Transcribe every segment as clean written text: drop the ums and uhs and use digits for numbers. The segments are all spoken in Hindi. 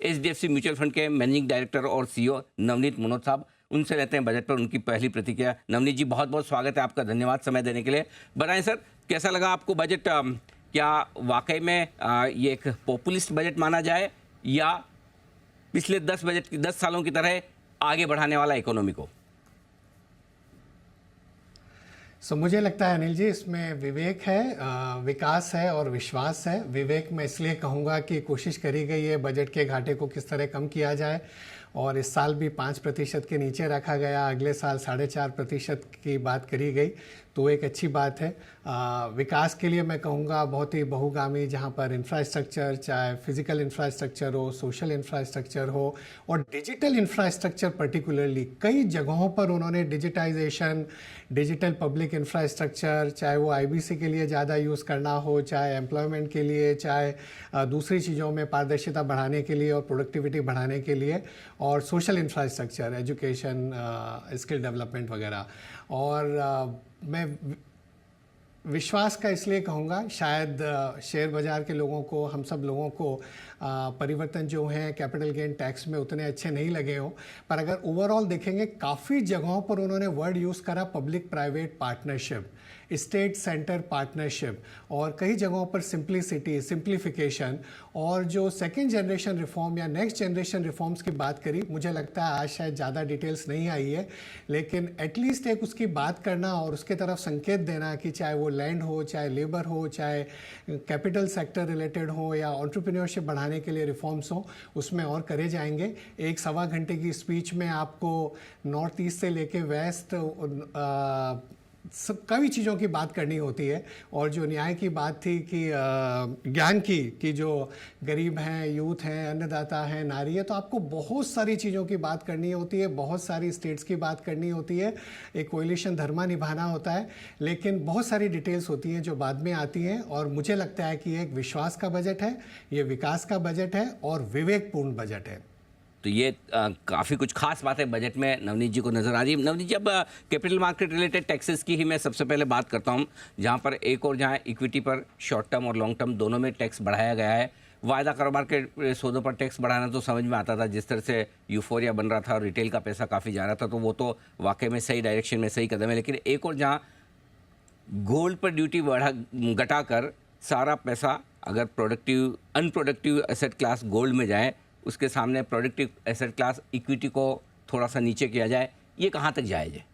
एचडीएफसी म्यूचुअल फंड के मैनेजिंग डायरेक्टर और सीईओ नवनीत मनोज साहब। उनसे लेते हैं बजट पर उनकी पहली प्रतिक्रिया। नवनीत जी, बहुत बहुत स्वागत है आपका, धन्यवाद समय देने के लिए। बताएं सर, कैसा लगा आपको बजट? क्या वाकई में ये एक पॉपुलिस्ट बजट माना जाए या पिछले 10 सालों की तरह आगे बढ़ाने वाला इकोनॉमी को? मुझे लगता है अनिल जी, इसमें विवेक है, विकास है और विश्वास है। विवेक मैं इसलिए कहूँगा कि कोशिश करी गई है बजट के घाटे को किस तरह कम किया जाए, और इस साल भी 5% के नीचे रखा गया, अगले साल 4.5% की बात करी गई, तो एक अच्छी बात है। विकास के लिए मैं कहूँगा बहुत ही बहुगामी, जहाँ पर इंफ्रास्ट्रक्चर, चाहे फिजिकल इंफ्रास्ट्रक्चर हो, सोशल इंफ्रास्ट्रक्चर हो और डिजिटल इंफ्रास्ट्रक्चर पर्टिकुलरली, कई जगहों पर उन्होंने डिजिटाइजेशन, डिजिटल पब्लिक इंफ्रास्ट्रक्चर, चाहे वो आईबीसी के लिए ज़्यादा यूज़ करना हो, चाहे एम्प्लॉयमेंट के लिए, चाहे दूसरी चीज़ों में पारदर्शिता बढ़ाने के लिए और प्रोडक्टिविटी बढ़ाने के लिए, और social infrastructure, education, skill development वगैरह। और मैं विश्वास का इसलिए कहूँगा, शायद शेयर बाज़ार के लोगों को, हम सब लोगों को परिवर्तन जो हैं कैपिटल गेन टैक्स में उतने अच्छे नहीं लगे हों, पर अगर ओवरऑल देखेंगे काफ़ी जगहों पर उन्होंने वर्ड यूज़ करा public private partnership, state centre partnership, और कई जगहों पर सिंप्लिसिटी, सिंप्लीफिकेशन, और जो सेकेंड जनरेशन रिफॉर्म या नेक्स्ट जनरेशन रिफॉर्म्स की बात करी, मुझे लगता है आज शायद ज़्यादा डिटेल्स नहीं आई है, लेकिन एटलीस्ट एक उसकी बात करना और उसके तरफ संकेत देना कि चाहे वो लैंड हो, चाहे लेबर हो, चाहे कैपिटल सेक्टर रिलेटेड हो या एंटरप्रेन्योरशिप बढ़ाने के लिए रिफॉर्म्स हो, उसमें और करे जाएंगे। एक 1.25 घंटे की स्पीच में आपको नॉर्थ ईस्ट से लेके वेस्ट सब कई चीज़ों की बात करनी होती है, और जो न्याय की बात थी कि ज्ञान की कि जो गरीब हैं, यूथ हैं, अन्नदाता हैं, नारी है, तो आपको बहुत सारी चीज़ों की बात करनी होती है, बहुत सारी स्टेट्स की बात करनी होती है, एक कोएलिशन धर्मा निभाना होता है, लेकिन बहुत सारी डिटेल्स होती हैं जो बाद में आती हैं। और मुझे लगता है कि ये एक विश्वास का बजट है, ये विकास का बजट है और विवेकपूर्ण बजट है। तो ये काफ़ी कुछ खास बातें बजट में नवनीत जी को नज़र आ रही है। नवनीत जी, अब कैपिटल मार्केट रिलेटेड टैक्सेस की ही मैं सबसे पहले बात करता हूँ, जहाँ पर एक और जहाँ इक्विटी पर शॉर्ट टर्म और लॉन्ग टर्म दोनों में टैक्स बढ़ाया गया है। वायदा कारोबार के सौदों पर टैक्स बढ़ाना तो समझ में आता था, जिस तरह से यूफोरिया बन रहा था और रिटेल का पैसा काफ़ी जा रहा था, तो वो तो वाकई में सही डायरेक्शन में सही कदम है। लेकिन एक और जहाँ गोल्ड पर ड्यूटी घटाकर सारा पैसा अगर अनप्रोडक्टिव एसेट क्लास गोल्ड में जाए, उसके सामने प्रोडक्टिव एसेट क्लास इक्विटी को थोड़ा सा नीचे किया जाए, ये कहाँ तक जायज़ है?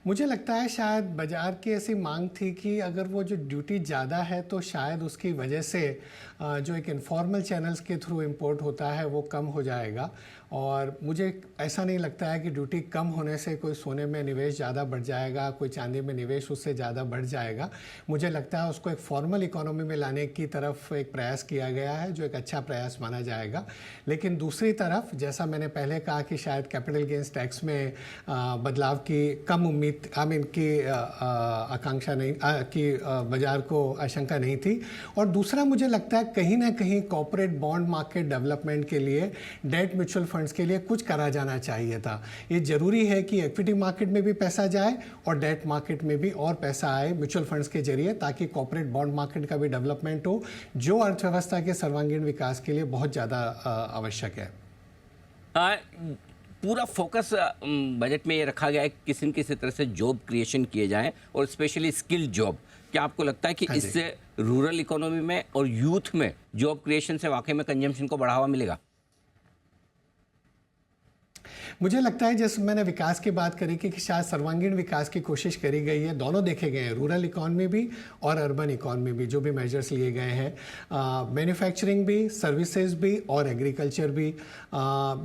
मुझे लगता है शायद बाज़ार की ऐसी मांग थी कि अगर वो जो ड्यूटी ज़्यादा है तो शायद उसकी वजह से जो एक इनफॉर्मल चैनल्स के थ्रू इंपोर्ट होता है वो कम हो जाएगा। और मुझे ऐसा नहीं लगता है कि ड्यूटी कम होने से कोई सोने में निवेश ज़्यादा बढ़ जाएगा, कोई चांदी में निवेश उससे ज़्यादा बढ़ जाएगा। मुझे लगता है उसको एक फॉर्मल इकोनॉमी में लाने की तरफ एक प्रयास किया गया है, जो एक अच्छा प्रयास माना जाएगा। लेकिन दूसरी तरफ, जैसा मैंने पहले कहा कि शायद कैपिटल गेन्स टैक्स में बदलाव की कम उम्मीद की आकांक्षा नहीं कि बाज़ार को आशंका नहीं थी। और दूसरा, मुझे लगता है कहीं ना कहीं कॉर्पोरेट बॉन्ड मार्केट डेवलपमेंट के लिए, डेट म्यूचुअल फंड्स के लिए कुछ करा जाना चाहिए था। ये जरूरी है कि इक्विटी मार्केट में भी पैसा जाए और डेट मार्केट में भी और पैसा आए म्यूचुअल फंड्स के जरिए, ताकि कॉर्पोरेट बॉन्ड मार्केट का भी डेवलपमेंट हो, जो अर्थव्यवस्था के सर्वांगीण विकास के लिए बहुत ज़्यादा आवश्यक है। पूरा फोकस बजट में ये रखा गया है कि किसी न किसी तरह से जॉब क्रिएशन किए जाएं, और स्पेशली स्किल जॉब। क्या आपको लगता है कि इससे रूरल इकोनॉमी में और यूथ में जॉब क्रिएशन से वाकई में कंजम्पशन को बढ़ावा मिलेगा? मुझे लगता है, जैसे मैंने विकास की बात करी कि शायद सर्वांगीण विकास की कोशिश करी गई है, दोनों देखे गए हैं, रूरल इकॉनमी भी और अर्बन इकॉनमी भी, जो भी मेजर्स लिए गए हैं, मैन्युफैक्चरिंग भी, सर्विसेज भी और एग्रीकल्चर भी,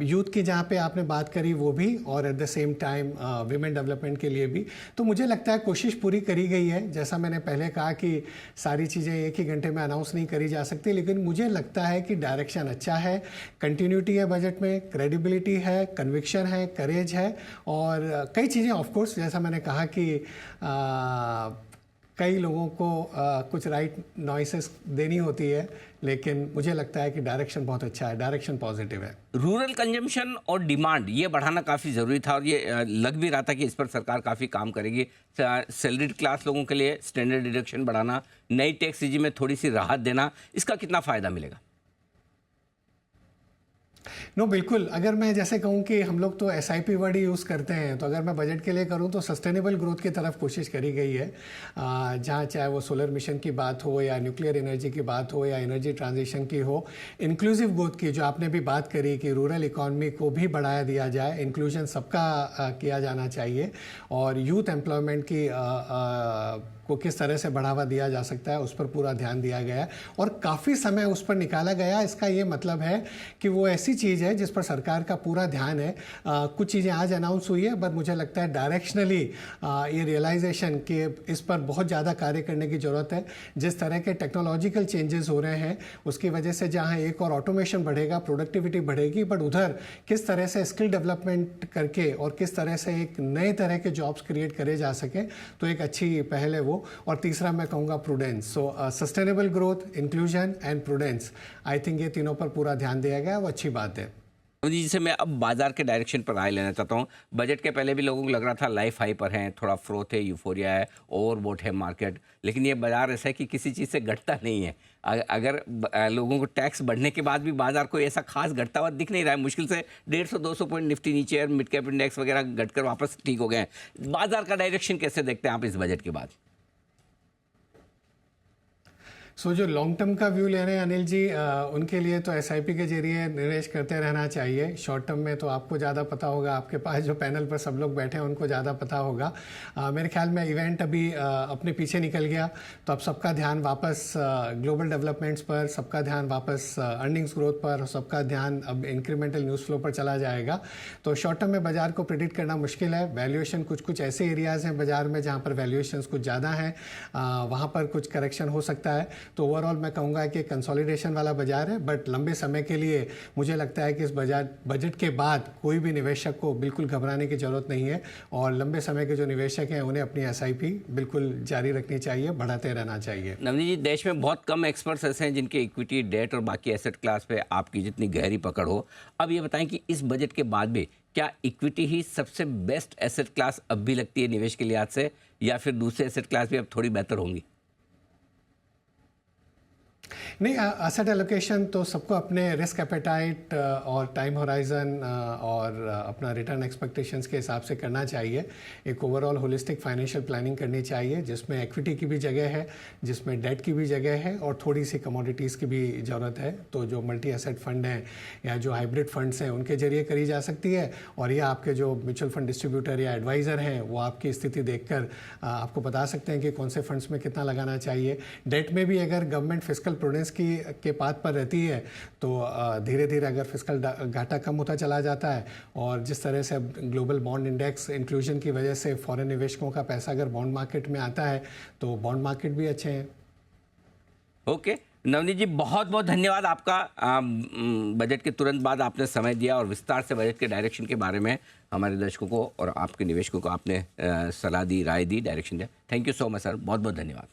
यूथ की जहाँ पे आपने बात करी वो भी, और at the same time women development के लिए भी। तो मुझे लगता है कोशिश पूरी करी गई है। जैसा मैंने पहले कहा कि सारी चीज़ें एक ही घंटे में अनाउंस नहीं करी जा सकती, लेकिन मुझे लगता है कि डायरेक्शन अच्छा है, कंटिन्यूटी है बजट में, क्रेडिबिलिटी है, कन्विक्शन है, करेज है, और कई चीज़ें ऑफ कोर्स, जैसा मैंने कहा कि कई लोगों को कुछ राइट नॉइसेस देनी होती है, लेकिन मुझे लगता है कि डायरेक्शन बहुत अच्छा है, डायरेक्शन पॉजिटिव है। रूरल कंजम्पशन और डिमांड ये बढ़ाना काफ़ी ज़रूरी था, और ये लग भी रहा था कि इस पर सरकार काफ़ी काम करेगी। सैलरीड क्लास लोगों के लिए स्टैंडर्ड डिडक्शन बढ़ाना, नई टैक्स रेजिम में थोड़ी सी राहत देना, इसका कितना फ़ायदा मिलेगा? नो बिल्कुल, अगर मैं जैसे कहूँ कि हम लोग तो एसआईपी वर्ड ही यूज़ करते हैं, तो अगर मैं बजट के लिए करूँ तो सस्टेनेबल ग्रोथ की तरफ कोशिश करी गई है, जहाँ चाहे वो सोलर मिशन की बात हो या न्यूक्लियर एनर्जी की बात हो या एनर्जी ट्रांजिशन की हो, इंक्लूसिव ग्रोथ की जो आपने भी बात करी कि रूरल इकॉनमी को भी बढ़ाया दिया जाए, इंक्लूजन सबका किया जाना चाहिए, और यूथ एम्प्लॉयमेंट की को किस तरह से बढ़ावा दिया जा सकता है उस पर पूरा ध्यान दिया गया है और काफ़ी समय उस पर निकाला गया। इसका ये मतलब है कि वो ऐसी चीज़ है जिस पर सरकार का पूरा ध्यान है। कुछ चीज़ें आज अनाउंस हुई है, बट मुझे लगता है डायरेक्शनली ये रियलाइजेशन कि इस पर बहुत ज़्यादा कार्य करने की ज़रूरत है। जिस तरह के टेक्नोलॉजिकल चेंजेस हो रहे हैं उसकी वजह से जहाँ एक और ऑटोमेशन बढ़ेगा, प्रोडक्टिविटी बढ़ेगी, बट उधर किस तरह से स्किल डेवलपमेंट करके और किस तरह से एक नए तरह के जॉब्स क्रिएट करे जा सके, तो एक अच्छी पहल है वो। और तीसरा मैं कहूँगा prudence. So sustainable growth, inclusion and prudence, I think ये तीनों पर पूरा ध्यान दिया गया, वो अच्छी बात है। जी, जिसे मैं अब बाजार के डायरेक्शन पर राय लेना चाहता हूँ। बजट के पहले भी लोगों को लग रहा था लाइफ हाई पर हैं, थोड़ा फ्रोथ है, यूफोरिया है, ओवरबोट है मार्केट, लेकिन ये बाजार ऐसा है कि किसी चीज़ से घटता नहीं है। अगर लोगों को टैक्स बढ़ने के बाद भी बाजार को ऐसा खास घटता हुआ दिख नहीं रहा है। मुश्किल से 150-200 पॉइंट निफ्टी नीचे और मिड कैप इंडेक्स वगैरह घटकर वापस ठीक हो गए हैं। बाजार का डायरेक्शन कैसे देखते हैं आप इस बजट के बाद? जो लॉन्ग टर्म का व्यू ले रहे हैं अनिल जी, उनके लिए तो एसआईपी के जरिए निवेश करते रहना चाहिए। शॉर्ट टर्म में तो आपको ज़्यादा पता होगा, आपके पास जो पैनल पर सब लोग बैठे हैं उनको ज़्यादा पता होगा। मेरे ख्याल में इवेंट अभी अपने पीछे निकल गया, तो अब सबका ध्यान वापस ग्लोबल डेवलपमेंट्स पर, सबका ध्यान वापस अर्निंग्स ग्रोथ पर, और सबका ध्यान अब इंक्रीमेंटल न्यूज़ फ्लो पर चला जाएगा। तो शॉर्ट टर्म में बाजार को प्रिडिक्ट करना मुश्किल है। वैल्यूएशन कुछ ऐसे एरियाज़ हैं बाजार में जहाँ पर वैल्यूएशन कुछ ज़्यादा हैं, वहाँ पर कुछ करेक्शन हो सकता है। तो ओवरऑल मैं कहूँगा कि कंसोलिडेशन वाला बाजार है, बट लंबे समय के लिए मुझे लगता है कि इस बजट के बाद कोई भी निवेशक को बिल्कुल घबराने की ज़रूरत नहीं है, और लंबे समय के जो निवेशक हैं उन्हें अपनी एसआईपी बिल्कुल जारी रखनी चाहिए, बढ़ाते रहना चाहिए। नवनीत जी, देश में बहुत कम एक्सपर्ट्स ऐसे हैं जिनके इक्विटी, डेट और बाकी एसेट क्लास पे आपकी जितनी गहरी पकड़ हो। अब ये बताएं कि इस बजट के बाद भी क्या इक्विटी ही सबसे बेस्ट एसेट क्लास अब भी लगती है निवेश के लिहाज से, या फिर दूसरे एसेट क्लास भी अब थोड़ी बेहतर होंगी? नहीं, एसेट एलोकेशन तो सबको अपने रिस्क एपेटाइट और टाइम होराइजन और अपना रिटर्न एक्सपेक्टेशंस के हिसाब से करना चाहिए। एक ओवरऑल होलिस्टिक फाइनेंशियल प्लानिंग करनी चाहिए जिसमें इक्विटी की भी जगह है, जिसमें डेट की भी जगह है, और थोड़ी सी कमोडिटीज़ की भी ज़रूरत है। तो जो मल्टी एसेट फंड हैं या जो हाइब्रिड फंड्स हैं उनके जरिए करी जा सकती है, और या आपके जो म्यूचुअल फंड डिस्ट्रीब्यूटर या एडवाइज़र हैं वो आपकी स्थिति देखकर आपको बता सकते हैं कि कौन से फंड्स में कितना लगाना चाहिए। डेट में भी अगर गवर्नमेंट फिस्कल प्रूडेंस के पाथ पर रहती है तो धीरे धीरे अगर फिस्कल घाटा कम होता चला जाता है, और जिस तरह से ग्लोबल बॉन्ड इंडेक्स इंक्लूजन की वजह से फॉरेन निवेशकों का पैसा अगर बॉन्ड मार्केट में आता है तो बॉन्ड मार्केट भी अच्छे हैं। ओके नवनीत जी, बहुत बहुत धन्यवाद आपका। बजट के तुरंत बाद आपने समय दिया और विस्तार से बजट के डायरेक्शन के बारे में हमारे दर्शकों को और आपके निवेशकों को आपने सलाह दी, राय दी, डायरेक्शन दिया। Thank you so much sir, बहुत बहुत धन्यवाद।